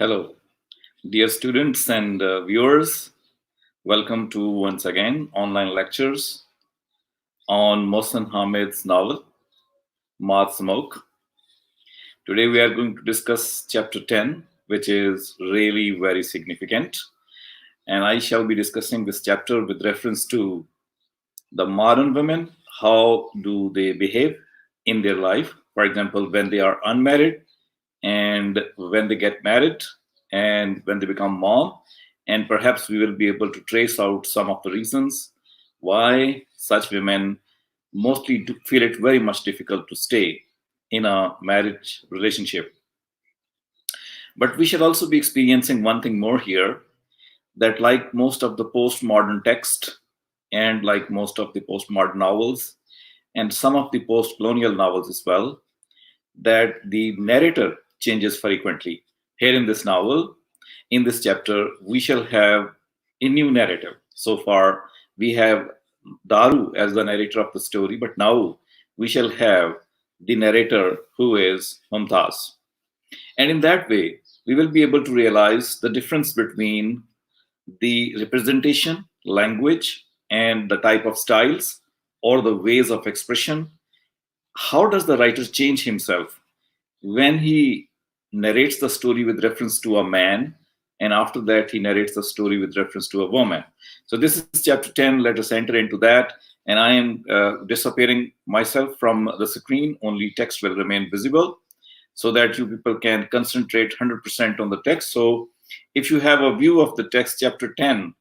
Hello, dear students and viewers. Welcome to once again online lectures on Mohsen Hamid's novel, Moth. Today we are going to discuss chapter 10, which is really very significant. And I shall be discussing this chapter with reference to the modern women. How do they behave in their life? For example, when they are unmarried and when they get married and when they become mom, and perhaps we will be able to trace out some of the reasons why such women mostly do feel it very much difficult to stay in a marriage relationship. But we should also be experiencing one thing more here, that like most of the postmodern text and like most of the postmodern novels and some of the post-colonial novels as well, that the narrator changes frequently. Here in this novel, in this chapter, we shall have a new narrative. So far, we have Daru as the narrator of the story, but now we shall have the narrator who is Mumtaz. And in that way, we will be able to realize the difference between the representation, language, and the type of styles or the ways of expression. How does the writer change himself when he narrates the story with reference to a man, and after that he narrates the story with reference to a woman? So this is chapter 10. Let us enter into that. And I am disappearing myself from the screen. Only text will remain visible so that you people can concentrate 100% on the text. So if you have a view of the text, chapter 10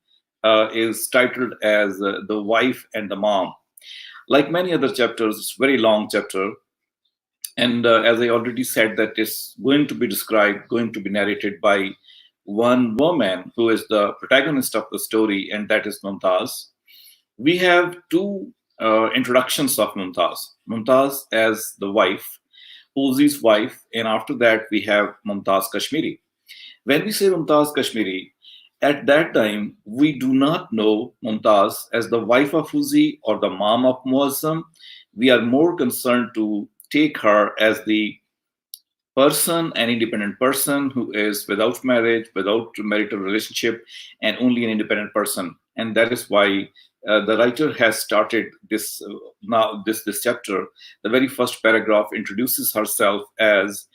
is titled as The Wife and the Mom. Like many other chapters, it's a very long chapter. And as I already said, that is going to be described, going to be narrated by one woman who is the protagonist of the story, and that is Mumtaz. We have two introductions of Mumtaz. Mumtaz as the wife, Uzi's wife, and after that we have Mumtaz Kashmiri. When we say Mumtaz Kashmiri, at that time, we do not know Mumtaz as the wife of Uzi or the mom of Muazzam. We are more concerned to take her as the person, an independent person who is without marriage, without marital relationship, and only an independent person. And that is why the writer has started this now this chapter. The very first paragraph introduces herself as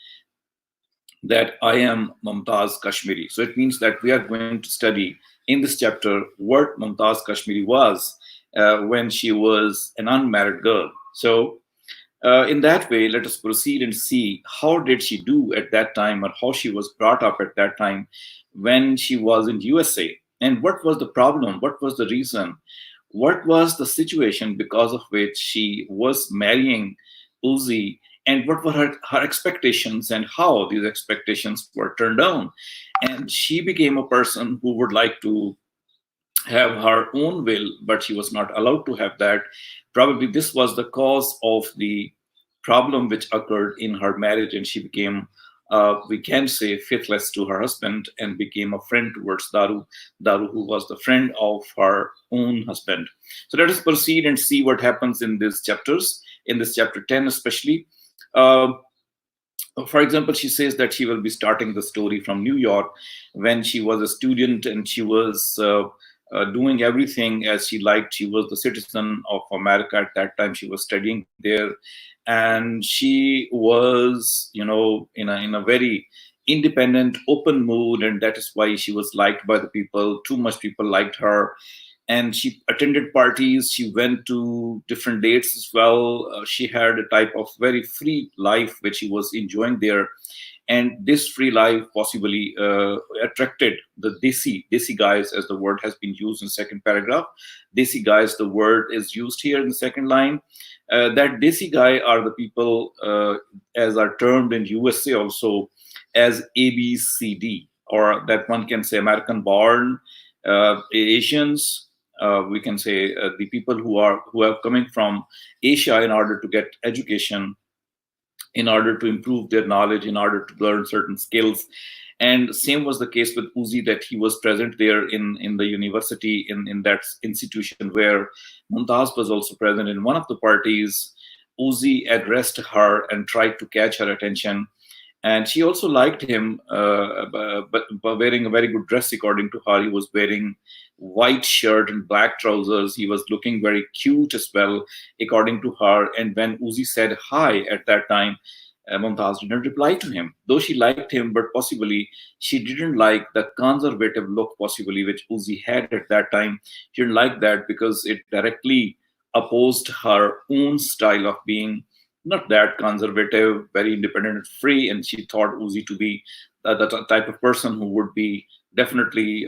that I am Mumtaz Kashmiri. So it means that we are going to study in this chapter what Mumtaz Kashmiri was when she was an unmarried girl. So in that way, let us proceed and see how did she do at that time, or how she was brought up at that time when she was in USA, and what was the problem, what was the reason, what was the situation because of which she was marrying Uzi, and what were her expectations and how these expectations were turned down. And she became a person who would like to have her own will, but she was not allowed to have that. Probably this was the cause of the problem which occurred in her marriage, and she became, we can say, faithless to her husband and became a friend towards Daru, who was the friend of her own husband. So let us proceed and see what happens in these chapters, in this chapter 10 especially. For example, she says that she will be starting the story from New York when she was a student, and she was doing everything as she liked. She was the citizen of America at that time. She was studying there, and she was, in a very independent, open mood, and that is why she was liked by the people. Too much people liked her, and she attended parties. She went to different dates as well. She had a type of very free life which she was enjoying there. And this free life possibly attracted the desi guys, as the word has been used in second paragraph. Desi guys, the word is used here in the second line. That desi guy are the people, as are termed in USA also as ABCD, or that one can say American born Asians. We can say the people who are coming from Asia in order to get education, in order to improve their knowledge, in order to learn certain skills. And same was the case with Uzi, that he was present there in the university, in that institution where Mumtaz was also present. In one of the parties, Uzi addressed her and tried to catch her attention. And she also liked him, but wearing a very good dress according to her. He was wearing white shirt and black trousers. He was looking very cute as well, according to her. And when Uzi said hi at that time, Mumtaz didn't reply to him, though she liked him, but possibly she didn't like the conservative look, possibly which Uzi had at that time. She didn't like that because it directly opposed her own style of being not that conservative, very independent and free. And she thought Uzi to be the type of person who would be definitely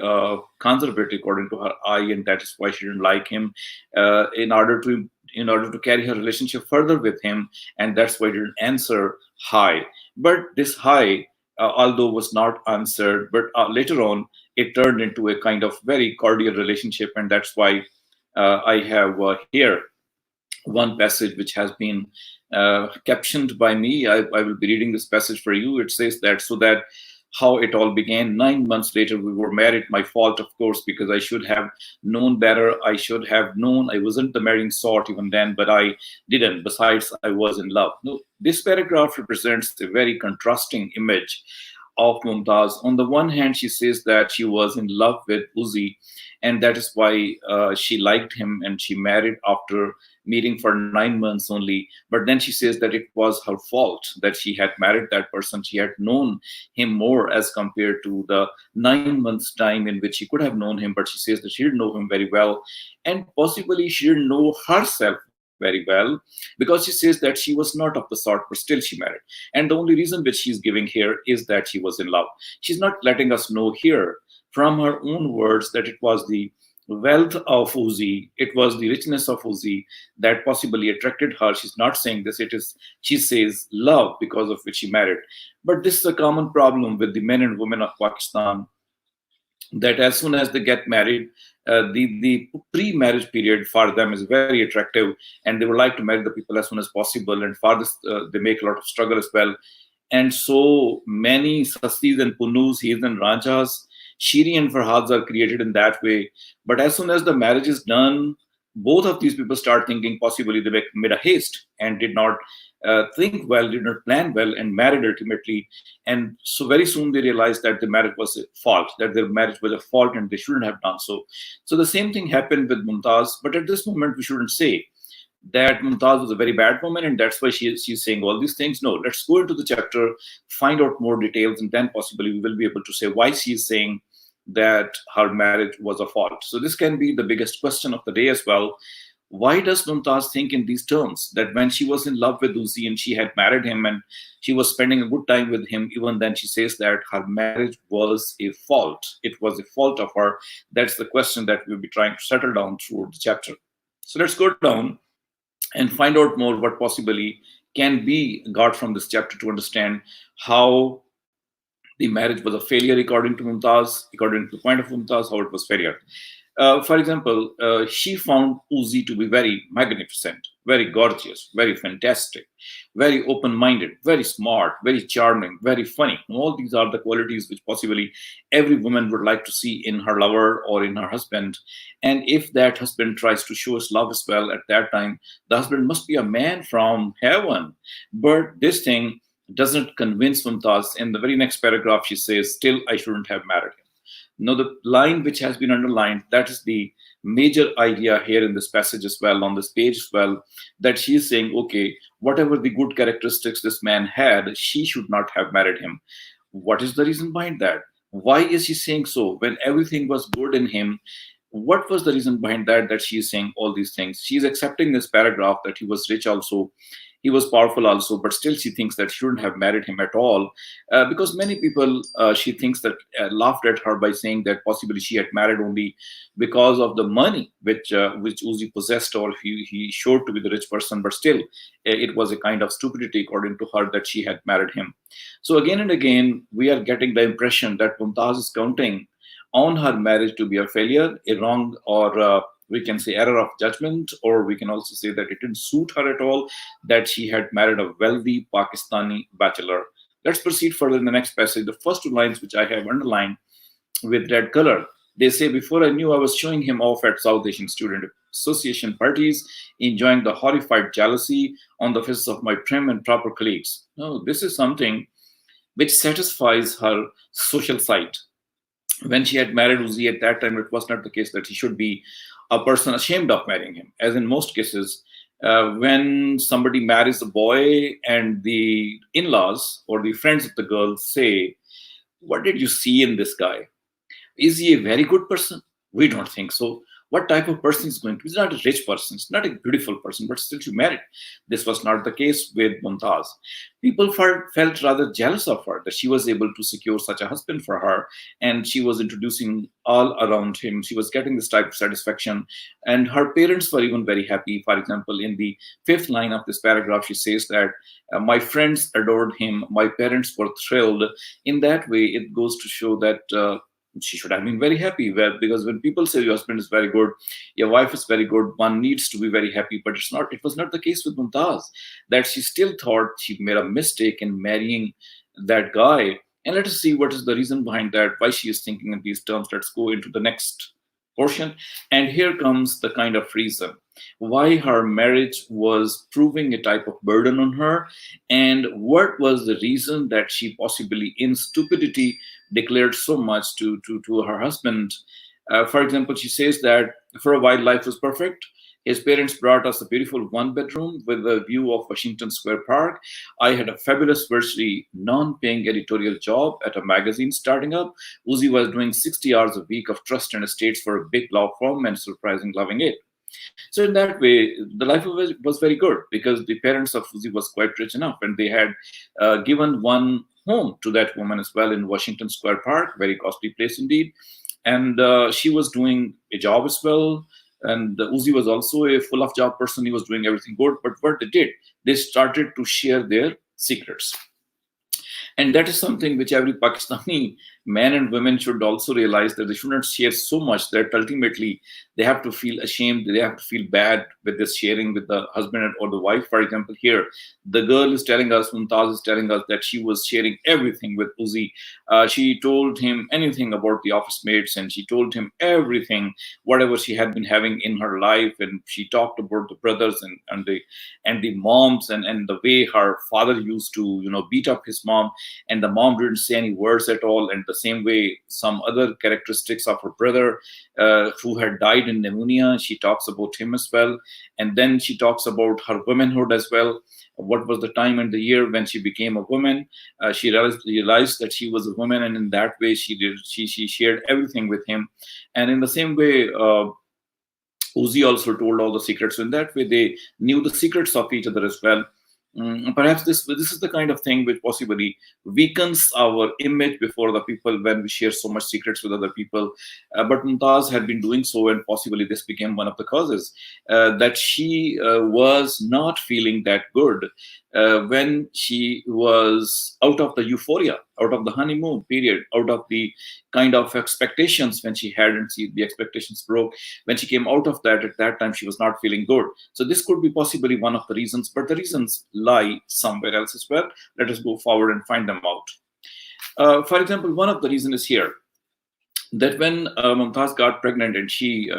conservative according to her eye, and that is why she didn't like him. In order to carry her relationship further with him, and that's why she didn't answer hi. But this hi, although was not answered, but later on it turned into a kind of very cordial relationship, and that's why I have here one passage which has been captioned by me. I will be reading this passage for you. It says that, so that how it all began. 9 months later, we were married. My fault, of course, because I should have known better. I should have known I wasn't the marrying sort even then, but I didn't. Besides, I was in love. No, this paragraph represents a very contrasting image of Mumtaz. On the one hand, she says that she was in love with Uzi, and that is why she liked him and she married after meeting for 9 months only. But then she says that it was her fault that she had married that person. She had known him more as compared to the 9 months time in which she could have known him. But she says that she didn't know him very well, and possibly she didn't know herself very well, because she says that she was not of the sort, but still she married. And the only reason which she's giving here is that she was in love. She's not letting us know here from her own words that it was the wealth of Uzi, it was the richness of Uzi that possibly attracted her. She's not saying this. It is, she says, love, because of which she married. But this is a common problem with the men and women of Pakistan, that as soon as they get married, the pre-marriage period for them is very attractive, and they would like to marry the people as soon as possible. And for this, they make a lot of struggle as well. And so many Sassis and Punus, Heers and Ranjas, Shiri and Farhads are created in that way. But as soon as the marriage is done, both of these people start thinking possibly they made a haste and did not think well, did not plan well, and married ultimately. And so very soon they realized that the marriage was a fault, that their marriage was a fault and they shouldn't have done so. So the same thing happened with Mumtaz. But at this moment, we shouldn't say that Mumtaz was a very bad woman and that's why she's saying all these things. No, let's go into the chapter, find out more details, and then possibly we will be able to say why she's saying that her marriage was a fault. So this can be the biggest question of the day as well. Why does Mumtaz think in these terms, that when she was in love with Uzi and she had married him and she was spending a good time with him, even then she says that her marriage was a fault. It was a fault of her. That's the question that we'll be trying to settle down throughout the chapter. So let's go down and find out more what possibly can be got from this chapter to understand how the marriage was a failure according to Mumtaz, according to the point of Mumtaz, how it was failure. For example, she found Uzi to be very magnificent, very gorgeous, very fantastic, very open-minded, very smart, very charming, very funny. All these are the qualities which possibly every woman would like to see in her lover or in her husband. And if that husband tries to show us love as well, at that time, the husband must be a man from heaven. But this thing doesn't convince Mumtaz. In the very next paragraph, she says, still, I shouldn't have married him. Now, the line which has been underlined, that is the major idea here in this passage as well, on this page as well, that she is saying, okay, whatever the good characteristics this man had, she should not have married him. What is the reason behind that? Why is she saying so when everything was good in him? What was the reason behind that, that she is saying all these things? She is accepting this paragraph that he was rich also, he was powerful also, but still she thinks that she shouldn't have married him at all, because many people, she thinks that laughed at her by saying that possibly she had married only because of the money which Uzi possessed, or he showed to be the rich person, but still it was a kind of stupidity according to her that she had married him. So again and again, we are getting the impression that Mumtaz is counting on her marriage to be a failure, a wrong, or we can say error of judgment, or we can also say that it didn't suit her at all, that she had married a wealthy Pakistani bachelor. Let's proceed further in the next passage. The first two lines, which I have underlined with red color, they say, before I knew, I was showing him off at South Asian Student Association parties, enjoying the horrified jealousy on the faces of my prim and proper colleagues. No, this is something which satisfies her social side. When she had married Uzi at that time, it was not the case that he should be a person ashamed of marrying him. As in most cases, when somebody marries a boy and the in laws or the friends of the girl say, "What did you see in this guy? Is he a very good person? We don't think so. What type of person is going to be? He's not a rich person, he's not a beautiful person, but still she married." This was not the case with Mumtaz. People felt rather jealous of her that she was able to secure such a husband for her, and she was introducing all around him. She was getting this type of satisfaction, and her parents were even very happy. For example, in the fifth line of this paragraph, she says that my friends adored him, my parents were thrilled. In that way, it goes to show that she should have been very happy. Well, because when people say your husband is very good, your wife is very good, one needs to be very happy. But it's not. It was not the case with Mumtaz. That she still thought she made a mistake in marrying that guy. And let us see what is the reason behind that. Why she is thinking in these terms. Let's go into the next portion. And here comes the kind of reason why her marriage was proving a type of burden on her, and what was the reason that she possibly in stupidity declared so much to her husband. For example, she says that for a while life was perfect. His parents brought us a beautiful one bedroom with a view of Washington Square Park. I had a fabulous, virtually non paying editorial job at a magazine starting up. Uzi was doing 60 hours a week of trust and estates for a big law firm and surprising loving it. So in that way, the life was very good because the parents of Uzi was quite rich enough, and they had given one home to that woman as well in Washington Square Park, very costly place indeed. And she was doing a job as well. And Uzi was also a full of job person. He was doing everything good. But what they did, they started to share their secrets. And that is something which every Pakistani man and women should also realize, that they should not share so much that ultimately they have to feel ashamed, they have to feel bad with this sharing with the husband or the wife. For example, here, the girl is telling us, Mumtaz is telling us that she was sharing everything with Uzi. She told him anything about the office mates, and she told him everything, whatever she had been having in her life. And she talked about the brothers and the moms, and the way her father used to, beat up his mom, and the mom didn't say any words at all. And the same way, some other characteristics of her brother who had died in pneumonia, she talks about him as well. And then she talks about her womanhood as well. What was the time and the year when she became a woman? She realized that she was a woman, and in that way, she shared everything with him. And in the same way, Uzi also told all the secrets. So in that way, they knew the secrets of each other as well. Perhaps this is the kind of thing which possibly weakens our image before the people when we share so much secrets with other people. But Mumtaz had been doing so, and possibly this became one of the causes that she was not feeling that good when she was out of the euphoria, out of the honeymoon period, out of the kind of expectations when she had, and the expectations broke. When she came out of that, at that time, she was not feeling good. So this could be possibly one of the reasons, but the reasons lie somewhere else as well. Let us go forward and find them out. For example, one of the reasons is here that when Mumtaz got pregnant and she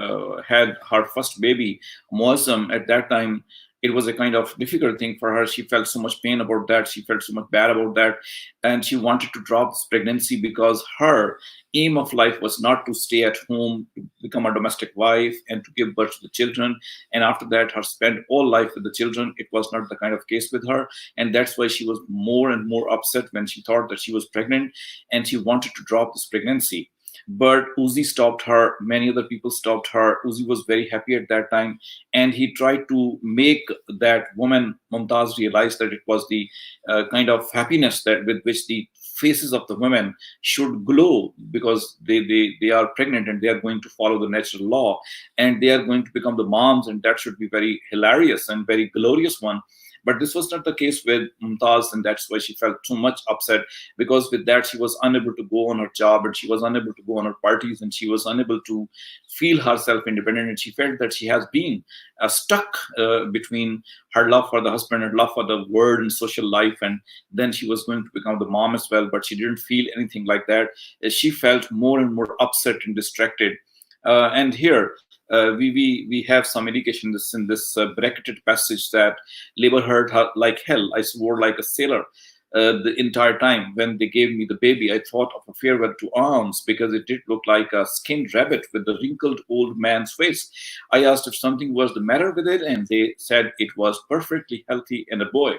had her first baby, Muazzam, at that time, it was a kind of difficult thing for her. She felt so much pain about that. She felt so much bad about that. And she wanted to drop this pregnancy because her aim of life was not to stay at home, to become a domestic wife and to give birth to the children. And after that, her spend all life with the children. It was not the kind of case with her. And that's why she was more and more upset when she thought that she was pregnant, and she wanted to drop this pregnancy. But Uzi stopped her. Many other people stopped her. Uzi was very happy at that time, and he tried to make that woman Mumtaz realize that it was the kind of happiness that with which the faces of the women should glow, because they are pregnant and they are going to follow the natural law, and they are going to become the moms, and that should be very hilarious and very glorious one. But this was not the case with Mumtaz, and that's why she felt too much upset, because with that she was unable to go on her job, and she was unable to go on her parties, and she was unable to feel herself independent, and she felt that she has been stuck between her love for the husband and love for the world and social life. And then she was going to become the mom as well, but she didn't feel anything like that. She felt more and more upset and distracted. And here we have some indication in this bracketed passage that labor hurt her like hell. I swore like a sailor. the entire time. When they gave me the baby, I thought of a farewell to arms because it did look like a skinned rabbit with a wrinkled old man's face. I asked if something was the matter with it, and they said it was perfectly healthy and a boy.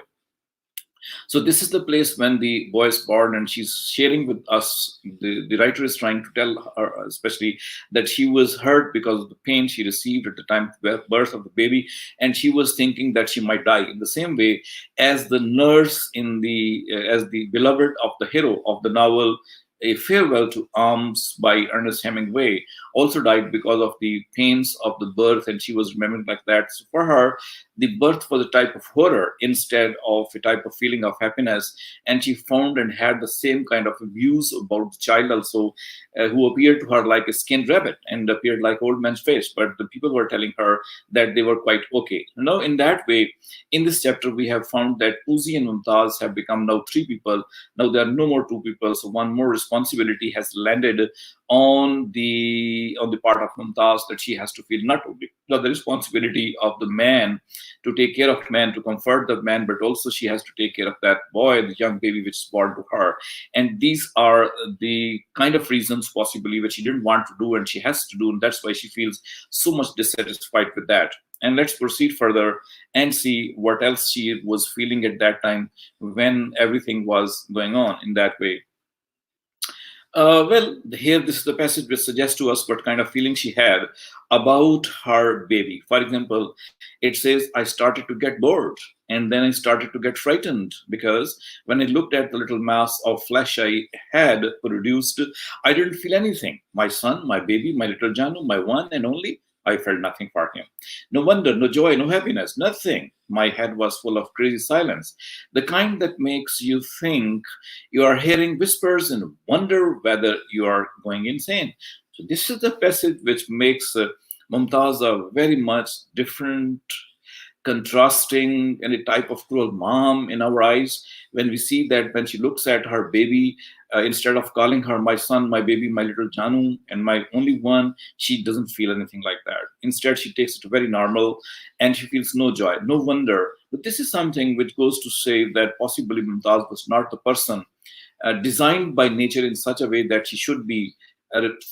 So this is the place when the boy is born, and she's sharing with us. The writer is trying to tell her, especially, that she was hurt because of the pain she received at the time of birth of the baby, and she was thinking that she might die. In the same way as the nurse in the as the beloved of the hero of the novel, A Farewell to Arms by Ernest Hemingway, also died because of the pains of the birth, and she was remembering like that. So for her, the birth was a type of horror instead of a type of feeling of happiness, and she found and had the same kind of views about the child also, who appeared to her like a skinned rabbit and appeared like old man's face, but the people were telling her that they were quite okay. In that way, in this chapter we have found that Uzi and Mumtaz have become now three people. Now there are no more two people, so one more responsibility has landed on the part of Mumtaz, that she has to feel not only the responsibility of the man to take care of man, to comfort the man, but also she has to take care of that boy, the young baby which is born to her. And these are the kind of reasons possibly which she didn't want to do and she has to do, and that's why she feels so much dissatisfied with that. And let's proceed further and see what else she was feeling at that time when everything was going on in that way. Well, here this is the passage which suggests to us what kind of feeling she had about her baby. For example, it says, I started to get bored, and then I started to get frightened because when I looked at the little mass of flesh I had produced, I didn't feel anything. My son, my baby, my little Janu, my one and only, I felt nothing for him. No wonder, no joy, no happiness, nothing. My head was full of crazy silence, the kind that makes you think you are hearing whispers and wonder whether you are going insane. So this is the passage which makes Mumtaz a very much different, contrasting, and a type of cruel mom in our eyes when we see that when she looks at her baby, instead of calling her my son, my baby, my little Janu, and my only one, she doesn't feel anything like that. Instead, she takes it very normal and she feels no joy. No wonder. But this is something which goes to say that possibly Mumtaz was not the person designed by nature in such a way that she should be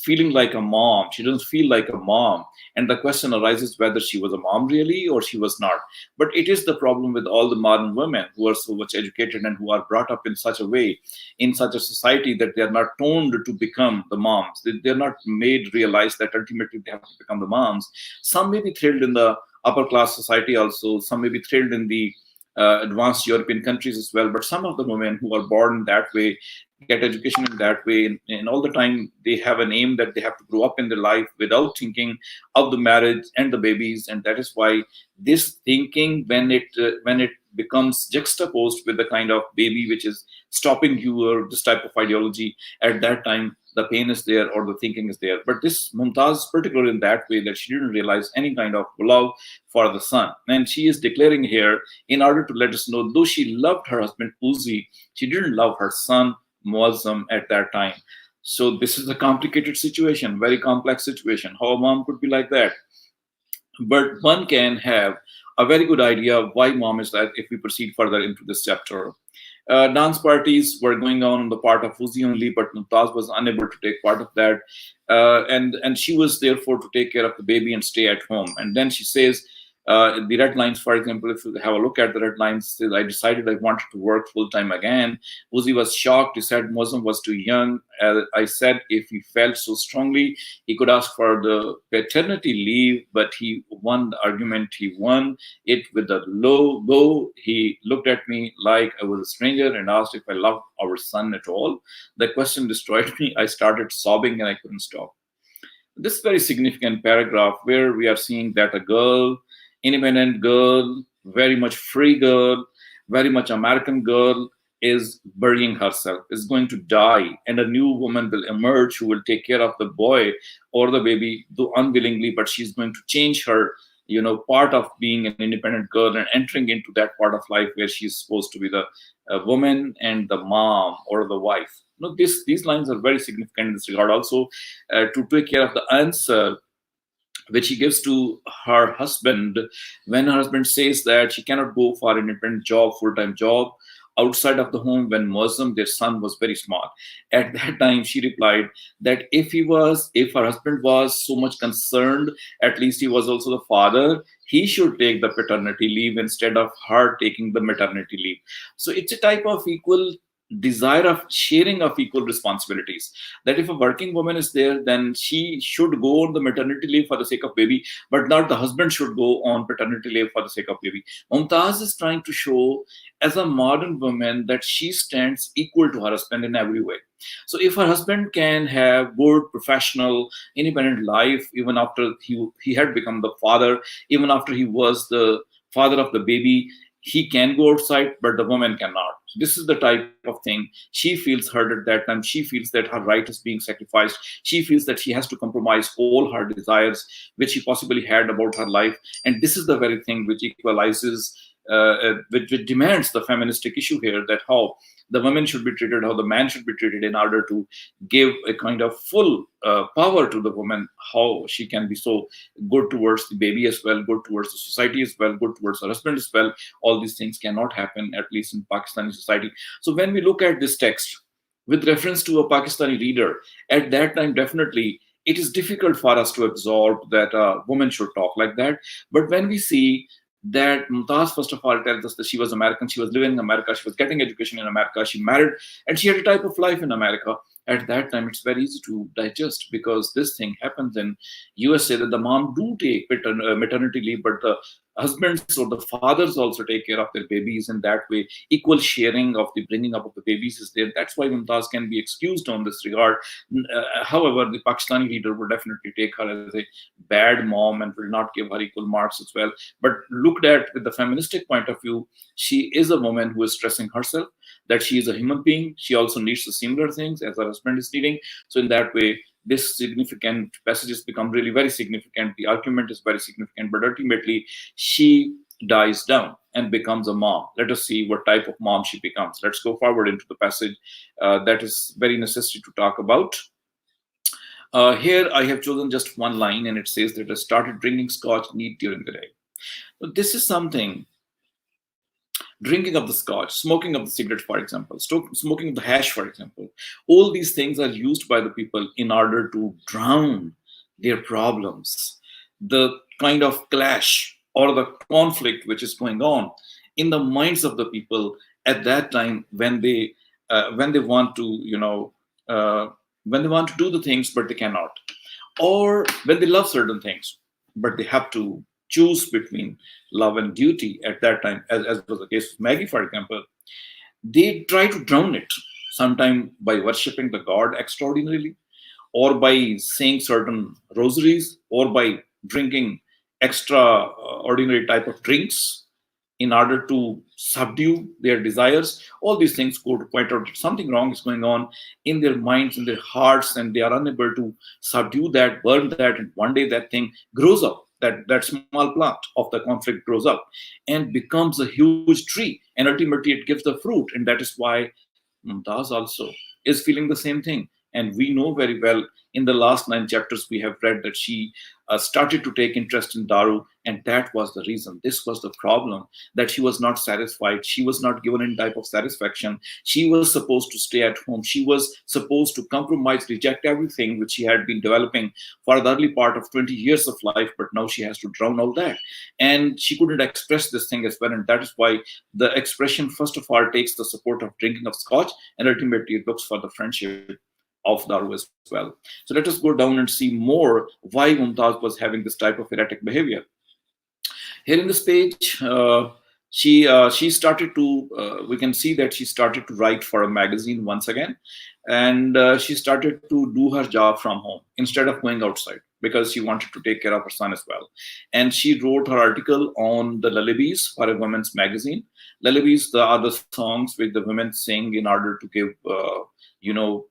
feeling like a mom. She doesn't feel like a mom. And the question arises whether she was a mom really or she was not. But it is the problem with all the modern women who are so much educated and who are brought up in such a way, in such a society, that they are not toned to become the moms. They're not made realize that ultimately they have to become the moms. Some may be thrilled in the upper class society also. Some may be thrilled in the advanced European countries as well. But some of the women who are born that way, get education in that way, and all the time they have an aim that they have to grow up in their life without thinking of the marriage and the babies. And that is why this thinking, when it becomes juxtaposed with the kind of baby which is stopping you, or this type of ideology, at that time the pain is there or the thinking is there. But this Mumtaz is particular in that way that she didn't realize any kind of love for the son. And she is declaring here, in order to let us know, though she loved her husband Uzi, she didn't love her son Muazzam at that time. So this is a complicated situation, very complex situation. How a mom could be like that? But one can have a very good idea of why mom is that if we proceed further into this chapter. Dance parties were going on the part of Fuzi only, but Mumtaz was unable to take part of that. And she was therefore to take care of the baby and stay at home. And then she says, the red lines, for example, if you have a look at the red lines, says, I decided I wanted to work full time again. Uzi was shocked. He said Muslim was too young. I said if he felt so strongly, he could ask for the paternity leave, but he won the argument. He won it with a low go. He looked at me like I was a stranger and asked if I loved our son at all. The question destroyed me. I started sobbing and I couldn't stop. This very significant paragraph where we are seeing that a girl, independent girl, very much free girl, very much American girl, is burying herself, is going to die, and a new woman will emerge who will take care of the boy or the baby, though unwillingly, but she's going to change her, part of being an independent girl and entering into that part of life where she's supposed to be the woman and the mom or the wife. These lines are very significant in this regard also, to take care of the answer which she gives to her husband when her husband says that she cannot go for an independent job, full-time job, outside of the home when Muslim, their son was very small. At that time, she replied that if her husband was so much concerned, at least he was also the father, he should take the paternity leave instead of her taking the maternity leave. So it's a type of equal desire of sharing of equal responsibilities, that if a working woman is there, then she should go on the maternity leave for the sake of baby, but not the husband should go on paternity leave for the sake of baby. Mumtaz is trying to show as a modern woman that she stands equal to her husband in every way. So if her husband can have good professional independent life even after he had become the father, even after he was the father of the baby, he can go outside, but the woman cannot. This is the type of thing she feels hurt at that time. She feels that her right is being sacrificed. She feels that she has to compromise all her desires which she possibly had about her life. And this is the very thing which equalizes, which demands the feministic issue here, that how the woman should be treated, how the man should be treated, in order to give a kind of full power to the woman, how she can be so good towards the baby as well, good towards the society as well, good towards her husband as well. All these things cannot happen, at least in Pakistani society. So when we look at this text with reference to a Pakistani reader, at that time, definitely it is difficult for us to absorb that a woman should talk like that. But when we see that Mumtaz, first of all, tells us that she was American, she was living in America, she was getting education in America, she married, and she had a type of life in America. At that time, it's very easy to digest, because this thing happens in USA, that the mom do take maternity leave, but the husbands or the fathers also take care of their babies. In that way, equal sharing of the bringing up of the babies is there. That's why Mumtaz can be excused on this regard. However, the Pakistani reader would definitely take her as a bad mom and will not give her equal marks as well. But looked at with the feministic point of view, she is a woman who is stressing herself that she is a human being. She also needs the similar things as her husband is needing. So in that way, this significant passages become really very significant. The argument is very significant, but ultimately she dies down and becomes a mom. Let us see what type of mom she becomes. Let's go forward into the passage that is very necessary to talk about. Here I have chosen just one line, and it says that I started drinking Scotch neat during the day. So this is something, drinking of the Scotch, smoking of the cigarette, for example, smoking of the hash, for example. All these things are used by the people in order to drown their problems, the kind of clash or the conflict which is going on in the minds of the people at that time, when they want to, when they want to do the things but they cannot, or when they love certain things but they have to choose between love and duty at that time, as was the case with Maggie, for example. They try to drown it, sometime by worshipping the god extraordinarily, or by saying certain rosaries, or by drinking extraordinary type of drinks in order to subdue their desires. All these things go to point out that something wrong is going on in their minds, in their hearts, and they are unable to subdue that, burn that, and one day that thing grows up. That small plant of the conflict grows up and becomes a huge tree, and ultimately it gives the fruit. And that is why Mumtaz also is feeling the same thing. And we know very well, in the last 9 chapters, we have read that she started to take interest in Daru, and that was the reason. This was the problem, that she was not satisfied. She was not given any type of satisfaction. She was supposed to stay at home. She was supposed to compromise, reject everything which she had been developing for the early part of 20 years of life, but now she has to drown all that. And she couldn't express this thing as well, and that is why the expression, first of all, takes the support of drinking of Scotch, and ultimately it looks for the friendship of Daru as well. So let us go down and see more why Mumtaz was having this type of erratic behavior. Here in this page, she started to, we can see that she started to write for a magazine once again, and she started to do her job from home instead of going outside, because she wanted to take care of her son as well. And she wrote her article on the lullabies for a women's magazine. Lullabies are the songs which the women sing in order to give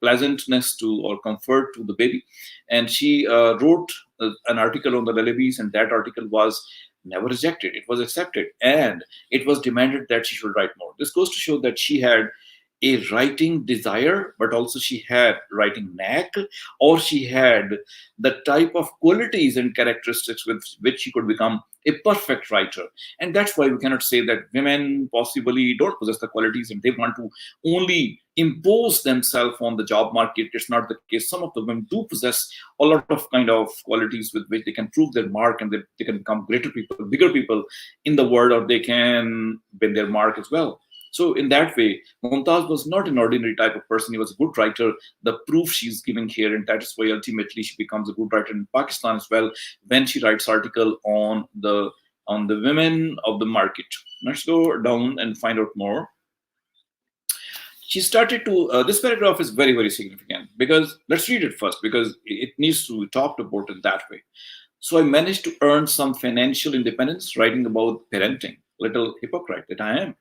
pleasantness to or comfort to the baby. And she wrote an article on the lullabies, and that article was never rejected. It was accepted, and it was demanded that she should write more. This goes to show that she had a writing desire, but also she had writing knack, or she had the type of qualities and characteristics with which she could become a perfect writer. And that's why we cannot say that women possibly don't possess the qualities and they want to only impose themselves on the job market. It's not the case. Some of the women do possess a lot of kind of qualities with which they can prove their mark, and they can become greater people, bigger people in the world, or they can win their mark as well. So in that way, Mumtaz was not an ordinary type of person. He was a good writer. The proof she's giving here, and that is why ultimately she becomes a good writer in Pakistan as well when she writes article on the women of the market. Let's go down and find out more. She started to this paragraph is very, very significant, because let's read it first, because it needs to be talked about in that way. So I managed to earn some financial independence writing about parenting. Little hypocrite that I am.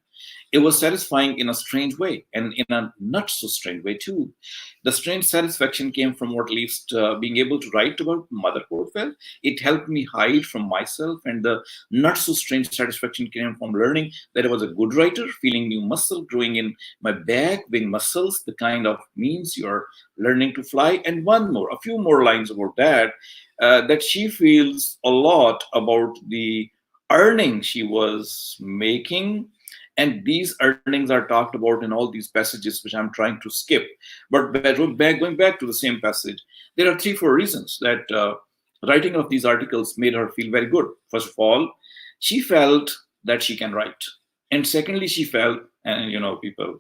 It was satisfying in a strange way, and in a not so strange way too. The strange satisfaction came from what, at least being able to write about motherhood. Well, it helped me hide from myself, and the not so strange satisfaction came from learning that I was a good writer, feeling new muscle growing in my back, wing muscles, the kind of means you're learning to fly. And one more, a few more lines about that, that she feels a lot about the earning she was making, and these earnings are talked about in all these passages, which I'm trying to skip. But going back to the same passage, there are three, four reasons that writing of these articles made her feel very good. First of all, she felt that she can write. And secondly, she felt, and people,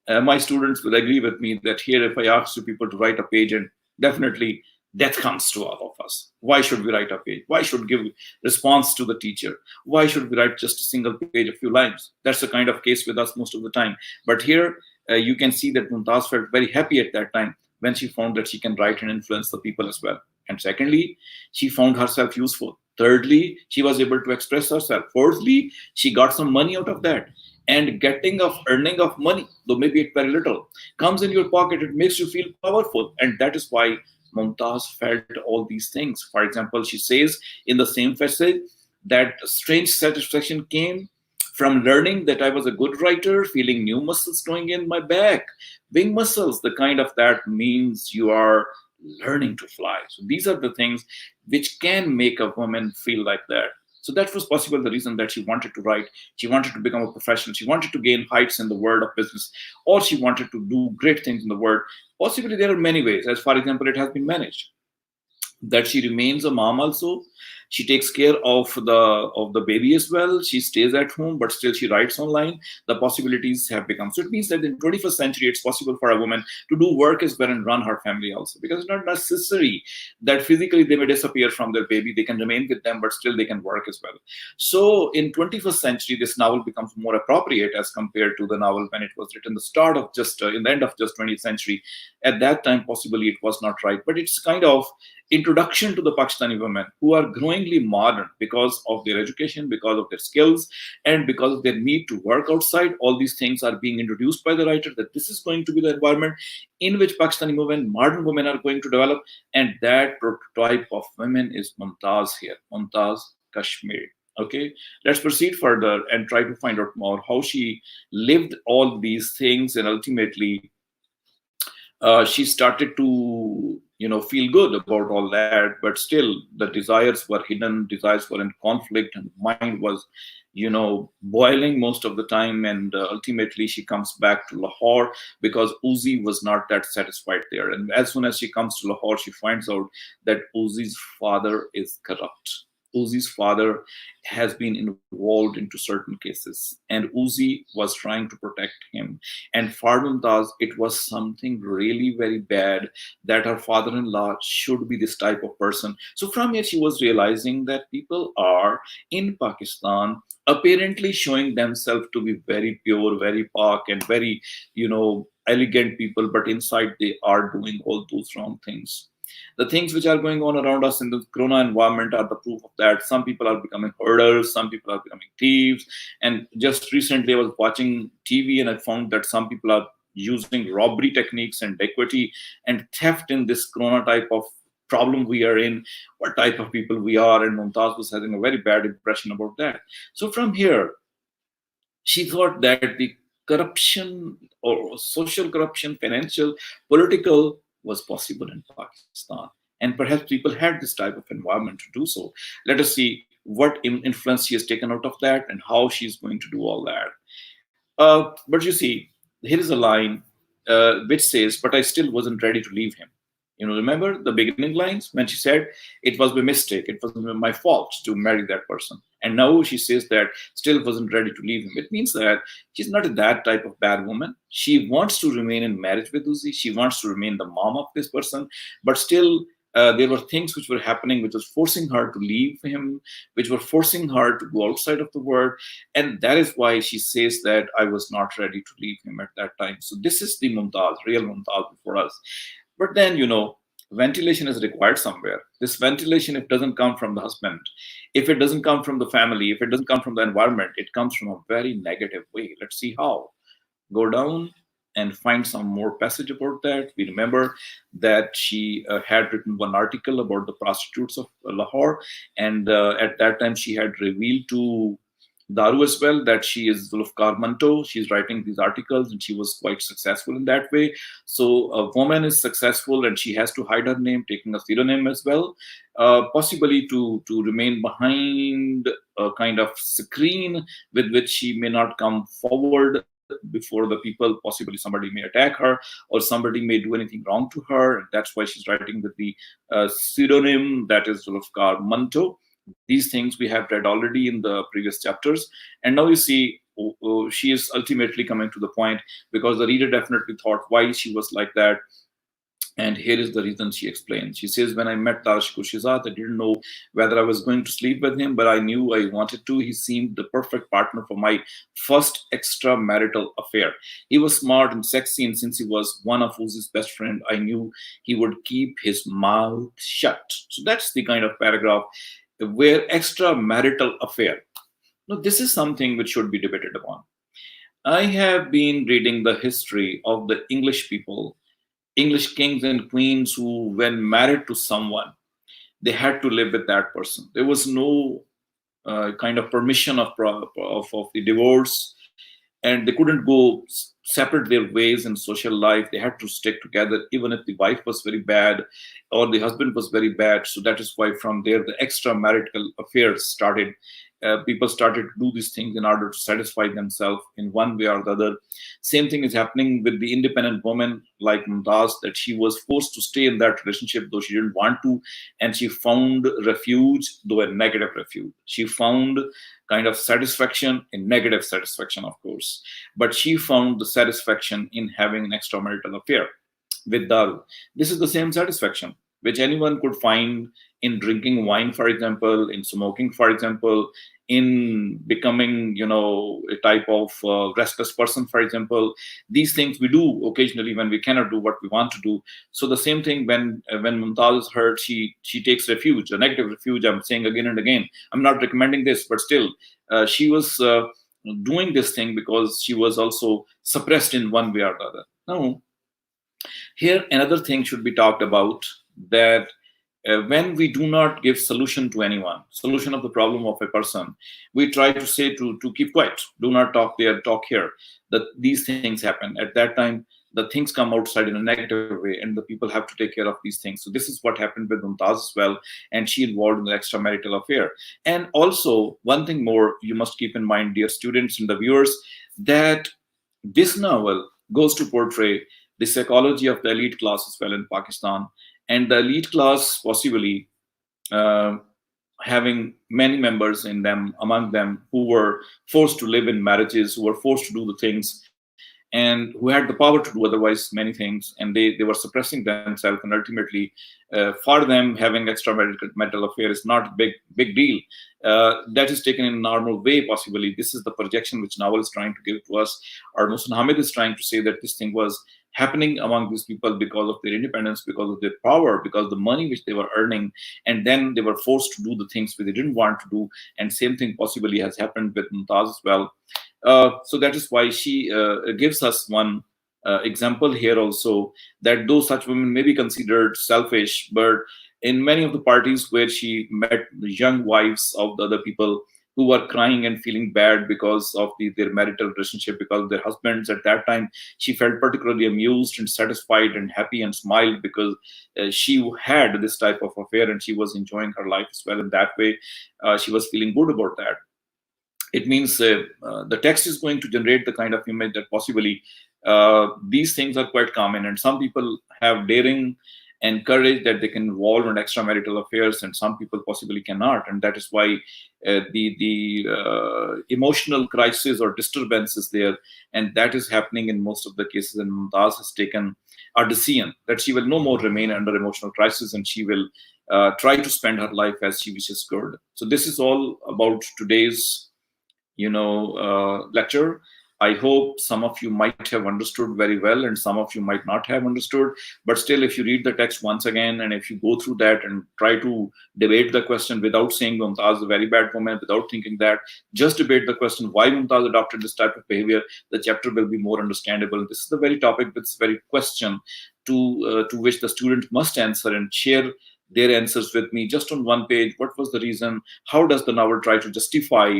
my students will agree with me that here, if I ask you people to write a page, and definitely death comes to all of us. Why should we write a page? Why should give response to the teacher? Why should we write just a single page, a few lines? That's the kind of case with us most of the time. But here, you can see that Mumtaz felt very happy at that time when she found that she can write and influence the people as well. And secondly, she found herself useful. Thirdly, she was able to express herself. Fourthly, she got some money out of that. And getting of earning of money, though maybe it very little, comes in your pocket. It makes you feel powerful, and that is why Mumtaz felt all these things. For example, she says in the same passage that strange satisfaction came from learning that I was a good writer, feeling new muscles growing in my back, wing muscles, the kind of that means you are learning to fly. So these are the things which can make a woman feel like that. So that was possible the reason that she wanted to write. She wanted to become a professional. She wanted to gain heights in the world of business, or she wanted to do great things in the world. Possibly there are many ways. As for example, it has been managed that she remains a mom also. She takes care of the baby as well. She stays at home, but still she writes online. The possibilities have become. So it means that in 21st century, it's possible for a woman to do work as well and run her family also, because it's not necessary that physically they may disappear from their baby. They can remain with them, but still they can work as well. So in 21st century, this novel becomes more appropriate as compared to the novel when it was written the start of just in the end of just 20th century. At that time, possibly it was not right, but it's kind of introduction to the Pakistani women who are growingly modern because of their education, because of their skills, and because of their need to work outside. All these things are being introduced by the writer, that this is going to be the environment in which Pakistani women, modern women, are going to develop. And that prototype of women is Mumtaz here, Mumtaz Kashmiri. Okay, let's proceed further and try to find out more how she lived all these things, and ultimately she started to feel good about all that, but still the desires were hidden, desires were in conflict, and mind was boiling most of the time. And ultimately she comes back to Lahore because Uzi was not that satisfied there. And as soon as she comes to Lahore, she finds out that Uzi's father is corrupt. Uzi's father has been involved into certain cases, and Uzi was trying to protect him. And for Mumtaz, it was something really very bad that her father-in-law should be this type of person. So from here, she was realizing that people are in Pakistan apparently showing themselves to be very pure, very pak, and very, elegant people, but inside they are doing all those wrong things. The things which are going on around us in the corona environment are the proof of that. Some people are becoming hoarders, some people are becoming thieves. And just recently I was watching TV and I found that some people are using robbery techniques and equity and theft in this corona type of problem we are in, what type of people we are. And Mumtaz was having a very bad impression about that. So from here, she thought that the corruption or social corruption, financial, political was possible in Pakistan. And perhaps people had this type of environment to do so. Let us see what influence she has taken out of that and how she's going to do all that. But you see, here is a line which says, "But I still wasn't ready to leave him." Remember the beginning lines when she said, "It was my mistake, it was my fault to marry that person." And now she says that still wasn't ready to leave him. It means that she's not that type of bad woman. She wants to remain in marriage with Uzi. She wants to remain the mom of this person, but still. There were things which were happening, which was forcing her to leave him, which were forcing her to go outside of the world, and that is why she says that I was not ready to leave him at that time. So this is the Mumtaz, real Mumtaz before us. But then, ventilation is required somewhere. This ventilation, if it doesn't come from the husband, if it doesn't come from the family, if it doesn't come from the environment, it comes from a very negative way. Let's see how. Go down and find some more passage about that. We remember that she had written one article about the prostitutes of Lahore, and at that time she had revealed to Daru as well that she is Zulfikar Manto. She's writing these articles and she was quite successful in that way. So a woman is successful and she has to hide her name, taking a pseudonym as well, possibly to remain behind a kind of screen with which she may not come forward before the people. Possibly somebody may attack her or somebody may do anything wrong to her. And that's why she's writing with the pseudonym that is Zulfikar Manto. These things we have read already in the previous chapters. And now you see she is ultimately coming to the point because the reader definitely thought why she was like that. And here is the reason she explains. She says, when I met Tarish Kushizat, I didn't know whether I was going to sleep with him, but I knew I wanted to. He seemed the perfect partner for my first extramarital affair. He was smart and sexy, and since he was one of Uzi's best friend, I knew he would keep his mouth shut. So that's the kind of paragraph where extramarital affair. Now, this is something which should be debated upon. I have been reading the history of the English people, English kings and queens who, when married to someone, they had to live with that person. There was no kind of permission of the divorce, and they couldn't go separate their ways in social life. They had to stick together, even if the wife was very bad or the husband was very bad. So that is why from there the extramarital affairs started. People started to do these things in order to satisfy themselves in one way or the other. Same thing is happening with the independent woman like Mumtaz, that she was forced to stay in that relationship though she didn't want to, and she found refuge, though a negative refuge. She found kind of satisfaction in negative satisfaction, of course, but she found the satisfaction in having an extramarital affair with Daru. This is the same satisfaction which anyone could find in drinking wine, for example, in smoking, for example, in becoming, a type of restless person, for example. These things we do occasionally when we cannot do what we want to do. So the same thing when Mumtaz is hurt, she takes refuge, a negative refuge. I'm saying again and again. I'm not recommending this, but still, she was doing this thing because she was also suppressed in one way or the other. Now, here another thing should be talked about, that when we do not give solution to anyone, solution of the problem of a person, we try to say to keep quiet, do not talk there, talk here, that these things happen. At that time, the things come outside in a negative way and the people have to take care of these things. So this is what happened with Mumtaz as well, and she involved in the extramarital affair. And also, one thing more you must keep in mind, dear students and the viewers, that this novel goes to portray the psychology of the elite class as well in Pakistan, and the elite class possibly uh, having many members in them, among them, who were forced to live in marriages, who were forced to do the things, and who had the power to do otherwise many things, and they were suppressing themselves, and ultimately, for them, having extramarital affair is not a big deal. That is taken in a normal way, possibly. This is the projection which novel is trying to give to us, or Mohsen Hamid is trying to say that this thing was happening among these people because of their independence, because of their power, because of the money which they were earning, and then they were forced to do the things which they didn't want to do. And same thing possibly has happened with Mumtaz as well. So that is why she gives us one example here also, that though such women may be considered selfish, but in many of the parties where she met the young wives of the other people, who were crying and feeling bad because of their marital relationship, because of their husbands. At that time, she felt particularly amused and satisfied and happy and smiled because she had this type of affair and she was enjoying her life as well. In that way, she was feeling good about that. It means the text is going to generate the kind of image that possibly these things are quite common, and some people have daring and courage that they can involve in extramarital affairs, and some people possibly cannot, and that is why the emotional crisis or disturbance is there, and that is happening in most of the cases. And Mumtaz has taken a decision that she will no more remain under emotional crisis, and she will try to spend her life as she wishes good. So this is all about today's lecture. I hope some of you might have understood very well and some of you might not have understood. But still, if you read the text once again and if you go through that and try to debate the question without saying Mumtaz is a very bad woman, without thinking that, just debate the question why Mumtaz adopted this type of behavior, the chapter will be more understandable. This is the very topic, this very question to which the student must answer and share their answers with me just on one page. What was the reason? How does the novel try to justify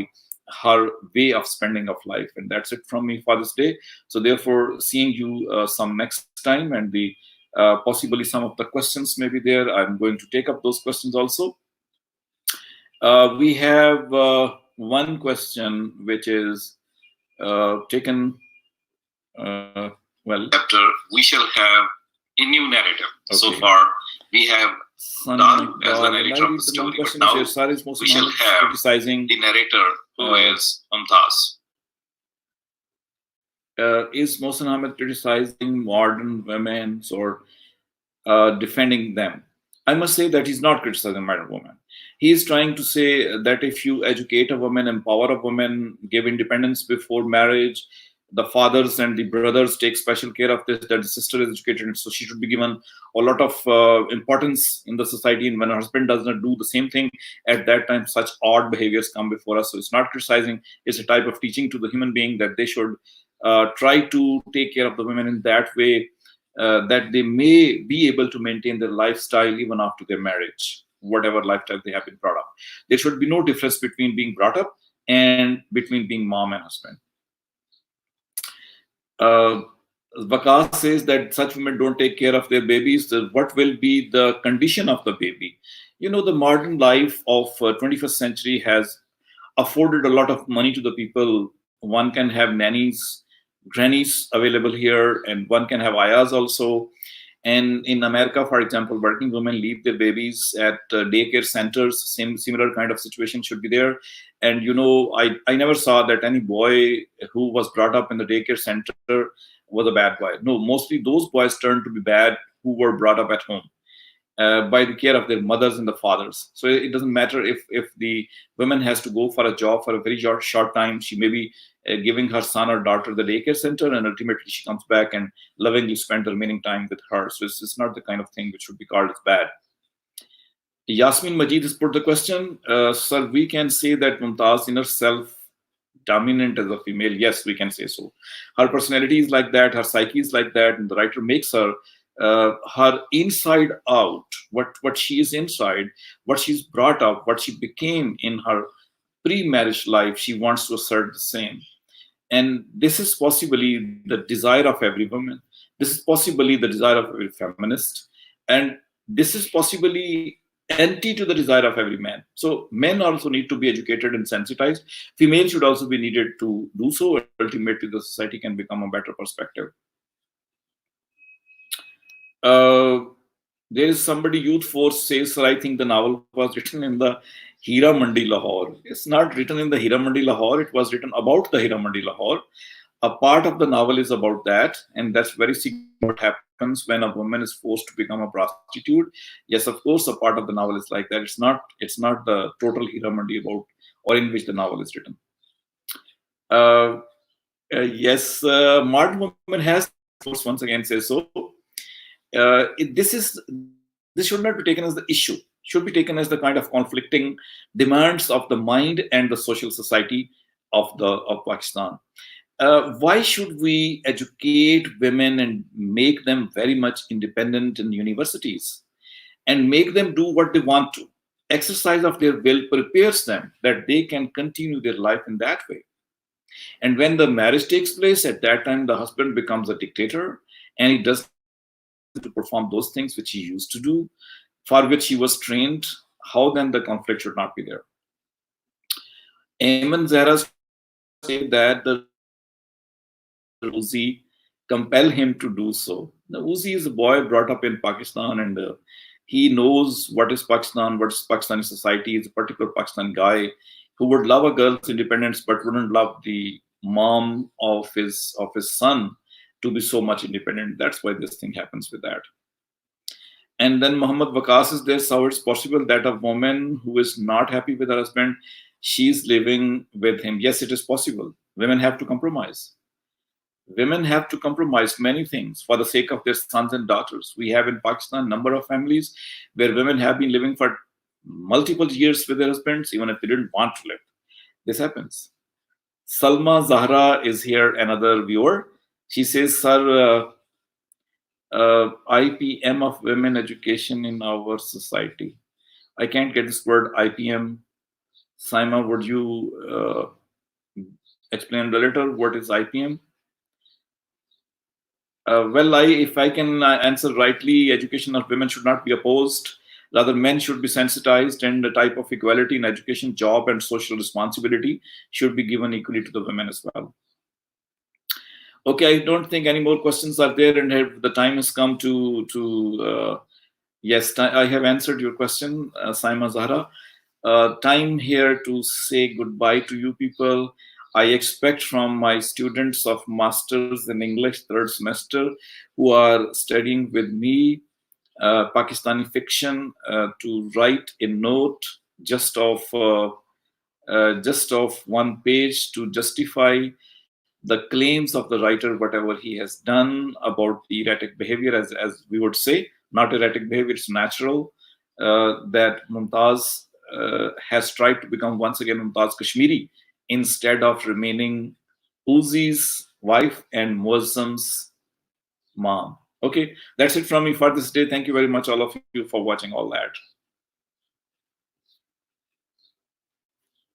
her way of spending of life? And that's it from me for this day. So therefore, seeing you some next time, and the possibly some of the questions may be there. I'm going to take up those questions also. We have one question which is taken well. Chapter we shall have a new narrative. Okay. So far we have done as the narrator of the story, but now we shall have criticizing the narrator who is Mumtaz. Is Mohsen Ahmed criticizing modern women or defending them? I must say that he's not criticizing modern women. He is trying to say that if you educate a woman, empower a woman, give independence before marriage, the fathers and the brothers take special care of this, that the sister is educated, so she should be given a lot of importance in the society. And when her husband does not do the same thing, at that time, such odd behaviors come before us. So it's not criticizing, it's a type of teaching to the human being that they should try to take care of the women in that way, that they may be able to maintain their lifestyle even after their marriage, whatever lifestyle they have been brought up. There should be no difference between being brought up and between being mom and husband. Vakas says that such women don't take care of their babies. What will be the condition of the baby? The modern life of 21st century has afforded a lot of money to the people. One can have nannies, grannies available here, and one can have ayahs also. And in America, for example, working women leave their babies at daycare centers. Similar kind of situation should be there. And I never saw that any boy who was brought up in the daycare center was a bad boy. No, mostly those boys turned to be bad who were brought up at home by the care of their mothers and the fathers. So it doesn't matter if the woman has to go for a job for a very short time. She may be giving her son or daughter the daycare center, and ultimately she comes back and lovingly spends the remaining time with her. So it's not the kind of thing which should be called as bad. Yasmin Majid has put the question, sir, we can say that Mumtaz in herself dominant as a female. Yes, we can say so. Her personality is like that, her psyche is like that, and the writer makes her inside out, what she is inside, what she's brought up, what she became in her pre-marriage life, she wants to assert the same. And this is possibly the desire of every woman. This is possibly the desire of every feminist. And this is possibly anti to the desire of every man. So men also need to be educated and sensitized. Females should also be needed to do so. Ultimately, the society can become a better perspective. There is somebody, Youth Force says, sir, I think the novel was written in the Hira Mandi, Lahore. It's not written in the Hira Mandi, Lahore. It was written about the Hira Mandi, Lahore. A part of the novel is about that, and that's very significant what happens when a woman is forced to become a prostitute. Yes, of course, a part of the novel is like that. It's not the total Hira Mandi about or in which the novel is written. Yes, modern woman has, once again says so. This should not be taken as the issue. Should be taken as the kind of conflicting demands of the mind and the social society of Pakistan. Why should we educate women and make them very much independent in universities and make them do what they want to? exercise of their will prepares them that they can continue their life in that way. And when the marriage takes place, at that time, the husband becomes a dictator and he does not have the ability to perform those things which he used to do, for which he was trained. How then the conflict should not be there? Ayman Zahra's father said that the reason why Mr. Uzi compel him to do so. Now, Uzi is a boy brought up in Pakistan, and he knows what is Pakistan, what is Pakistani society. He's a particular Pakistan guy who would love a girl's independence but wouldn't love the mom of his son to be so much independent. That's why this thing happens with that. And then Muhammad Waqas is there. So it's possible that a woman who is not happy with her husband, she's living with him. Yes, it is possible. Women have to compromise. Women have to compromise many things for the sake of their sons and daughters. We have in Pakistan a number of families where women have been living for multiple years with their husbands, even if they didn't want to live. This happens. Salma Zahra is here, another viewer. She says, Sir, IPM of women education in our society. I can't get this word IPM. Saima, would you explain a little what is IPM? Well, if I can answer rightly, education of women should not be opposed. Rather, men should be sensitized, and the type of equality in education, job, and social responsibility should be given equally to the women as well. Okay, I don't think any more questions are there, and the time has come to yes, I have answered your question, Saima Zahra. Time here to say goodbye to you people. I expect from my students of Masters in English third semester who are studying with me Pakistani fiction to write a note just of one page to justify the claims of the writer, whatever he has done about the erratic behavior, as we would say, not erratic behavior, it's natural, that Mumtaz has tried to become once again Mumtaz Kashmiri instead of remaining Uzi's wife and Muazzam's mom. Okay, that's it from me for this day. Thank you very much, all of you, for watching all that.